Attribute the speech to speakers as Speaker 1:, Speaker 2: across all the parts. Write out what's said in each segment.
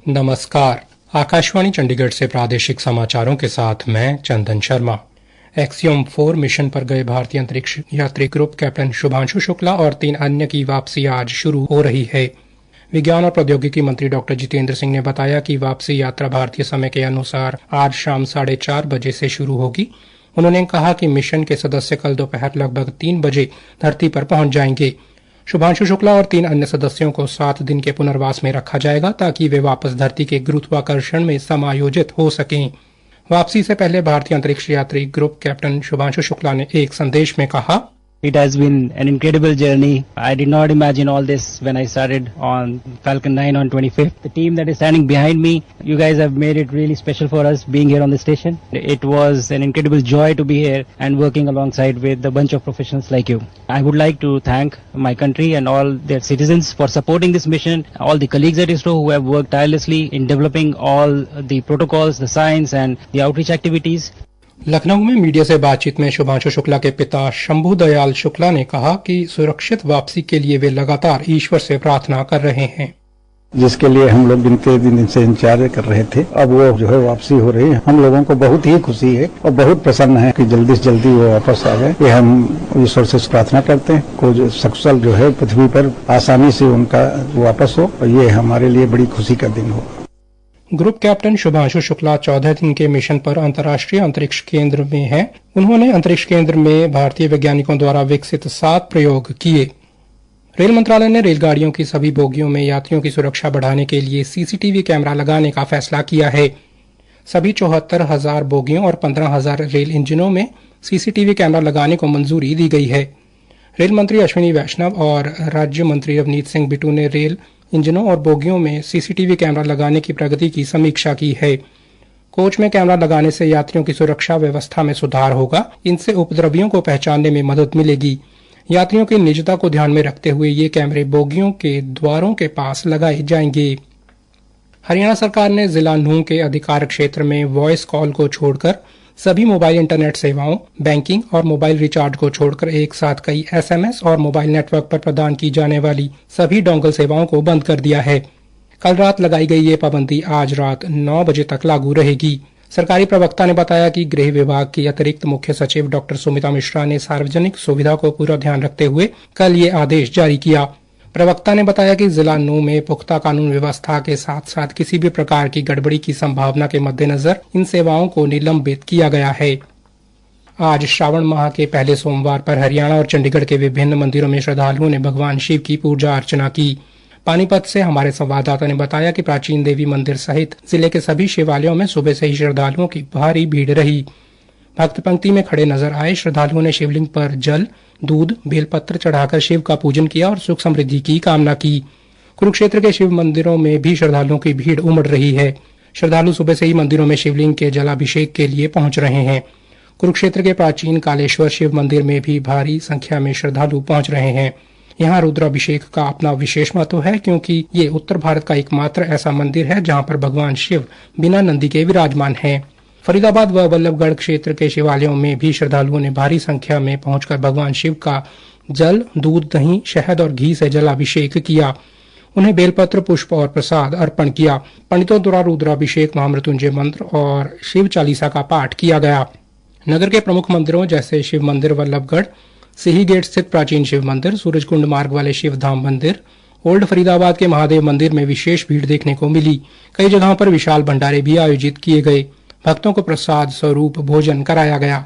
Speaker 1: नमस्कार। आकाशवाणी चंडीगढ़ से प्रादेशिक समाचारों के साथ मैं चंदन शर्मा। एक्सियम 4 मिशन पर गए भारतीय अंतरिक्ष यात्री ग्रुप कैप्टन शुभांशु शुक्ला और 3 अन्य की वापसी आज शुरू हो रही है। विज्ञान और प्रौद्योगिकी मंत्री डॉक्टर जितेंद्र सिंह ने बताया कि वापसी यात्रा भारतीय समय के अनुसार आज शाम 4:30 बजे से शुरू होगी। उन्होंने कहा कि मिशन के सदस्य कल दोपहर लगभग 3 बजे धरती पर पहुंच जाएंगे। शुभांशु शुक्ला और 3 अन्य सदस्यों को 7 दिन के पुनर्वास में रखा जाएगा ताकि वे वापस धरती के गुरुत्वाकर्षण में समायोजित हो सकें। वापसी से पहले भारतीय अंतरिक्ष यात्री ग्रुप कैप्टन शुभांशु शुक्ला ने एक संदेश में कहा,
Speaker 2: It has been an incredible journey. I did not imagine all this when I started on Falcon 9 on 25th. The team that is standing behind me, you guys have made it really special for us being here on the station. It was an incredible joy to be here and working alongside with a bunch of professionals like you. I would like to thank my country and all their citizens for supporting this mission, all the colleagues at ISRO who have worked tirelessly in developing all the protocols, the science and the outreach activities.
Speaker 1: Lucknow में media से बातचीत में शुभांशु शुक्ला के पिता शंभू दयाल शुक्ला ने कहा कि सुरक्षित वापसी के लिए वे लगातार ईश्वर से प्रार्थना कर रहे हैं,
Speaker 3: जिसके लिए हम लोग दिन से इंतजार कर रहे थे। अब वो जो है वापसी हो रही है। हम लोगों को बहुत ही खुशी है और बहुत प्रसन्न है कि जल्दी से जल्दी वो वापस आ गए। ये हम ईश्वर से प्रार्थना करते हैं को सकुशल जो है पृथ्वी पर आसानी से उनका वापस हो और ये हमारे लिए बड़ी खुशी का दिन हो।
Speaker 1: ग्रुप कैप्टन शुभांशु शुक्ला 14 दिन के मिशन पर अंतर्राष्ट्रीय अंतरिक्ष केंद्र में हैं। उन्होंने अंतरिक्ष केंद्र में भारतीय वैज्ञानिकों द्वारा विकसित 7 प्रयोग किए। रेल मंत्रालय ने रेलगाड़ियों की सभी बोगियों में यात्रियों की सुरक्षा बढ़ाने के लिए सीसीटीवी कैमरा लगाने का फैसला किया है। सभी 74,000 बोगियों और 15,000 रेल इंजनों में सीसीटीवी कैमरा लगाने को मंजूरी दी गई है। रेल मंत्री अश्विनी वैष्णव और राज्य मंत्री अवनीत सिंह बिटू ने रेल इंजनों और बोगियों में सीसीटीवी कैमरा लगाने की प्रगति की समीक्षा की है। कोच में कैमरा लगाने से यात्रियों की सुरक्षा व्यवस्था में सुधार होगा। इनसे उपद्रवियों को पहचानने में मदद मिलेगी। यात्रियों की निजता को ध्यान में रखते हुए ये कैमरे बोगियों के द्वारों के पास लगाए जाएंगे। हरियाणा सरकार ने जिला नूंह के अधिकार क्षेत्र में वॉइस कॉल को छोड़कर सभी मोबाइल इंटरनेट सेवाओं, बैंकिंग और मोबाइल रिचार्ज को छोड़कर एक साथ कई एसएमएस और मोबाइल नेटवर्क पर प्रदान की जाने वाली सभी डोंगल सेवाओं को बंद कर दिया है। कल रात लगाई गई ये पाबंदी आज रात 9 बजे तक लागू रहेगी। सरकारी प्रवक्ता ने बताया कि गृह विभाग की अतिरिक्त मुख्य सचिव डॉक्टर सुमिता मिश्रा ने सार्वजनिक सुविधा को पूरा ध्यान रखते हुए कल ये आदेश जारी किया। प्रवक्ता ने बताया कि जिला नूंह में पुख्ता कानून व्यवस्था के साथ साथ किसी भी प्रकार की गड़बड़ी की संभावना के मद्देनजर इन सेवाओं को निलंबित किया गया है। आज श्रावण माह के पहले सोमवार पर हरियाणा और चंडीगढ़ के विभिन्न मंदिरों में श्रद्धालुओं ने भगवान शिव की पूजा अर्चना की। पानीपत से हमारे संवाददाता ने बताया कि प्राचीन देवी मंदिर सहित जिले के सभी शिवालयों में सुबह से ही श्रद्धालुओं की भारी भीड़ रही। भक्त पंक्ति में खड़े नजर आए श्रद्धालुओं ने शिवलिंग पर जल, दूध, बेलपत्र चढ़ाकर शिव का पूजन किया और सुख समृद्धि की कामना की। कुरुक्षेत्र के शिव मंदिरों में भी श्रद्धालुओं की भीड़ उमड़ रही है। श्रद्धालु सुबह से ही मंदिरों में शिवलिंग के जलाभिषेक के लिए पहुंच रहे हैं। कुरुक्षेत्र के प्राचीन कालेश्वर शिव मंदिर में भी भारी संख्या में श्रद्धालु पहुंच रहे हैं। यहाँ रुद्राभिषेक का अपना विशेष महत्व है क्योंकि ये उत्तर भारत का एकमात्र ऐसा मंदिर है जहाँ पर भगवान शिव बिना नंदी के विराजमान है। फरीदाबाद व बल्लभगढ़ क्षेत्र के शिवालयों में भी श्रद्धालुओं ने भारी संख्या में पहुंचकर भगवान शिव का जल, दूध, दही, शहद और घी से जलाभिषेक किया। उन्हें बेलपत्र, पुष्प और प्रसाद अर्पण किया। पंडितों द्वारा रुद्राभिषेक, महामृत्युंजय मंत्र और शिव चालीसा का पाठ किया गया। नगर के प्रमुख मंदिरों जैसे शिव मंदिर बल्लभगढ़, सिही गेट स्थित प्राचीन शिव मंदिर, सूरजकुंड मार्ग वाले शिव धाम मंदिर, ओल्ड फरीदाबाद के महादेव मंदिर में विशेष भीड़ देखने को मिली। कई जगहों पर विशाल भंडारे भी आयोजित किए गए। भक्तों को प्रसाद स्वरूप भोजन कराया गया।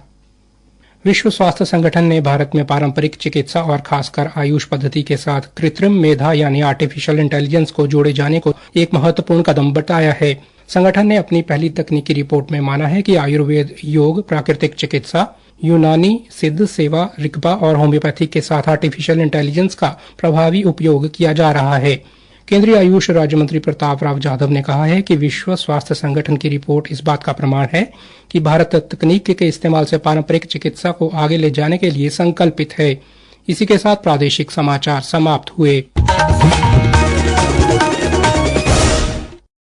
Speaker 1: विश्व स्वास्थ्य संगठन ने भारत में पारंपरिक चिकित्सा और खासकर आयुष पद्धति के साथ कृत्रिम मेधा यानी आर्टिफिशियल इंटेलिजेंस को जोड़े जाने को एक महत्वपूर्ण कदम बताया है। संगठन ने अपनी पहली तकनीकी रिपोर्ट में माना है कि आयुर्वेद, योग, प्राकृतिक चिकित्सा, यूनानी, सिद्ध सेवा, ऋग्पा और होम्योपैथी के साथ आर्टिफिशियल इंटेलिजेंस का प्रभावी उपयोग किया जा रहा है। केंद्रीय आयुष राज्य मंत्री प्रताप राव जाधव ने कहा है कि विश्व स्वास्थ्य संगठन की रिपोर्ट इस बात का प्रमाण है कि भारत तकनीक के इस्तेमाल से पारंपरिक चिकित्सा को आगे ले जाने के लिए संकल्पित है। इसी के साथ प्रादेशिक समाचार समाप्त हुए।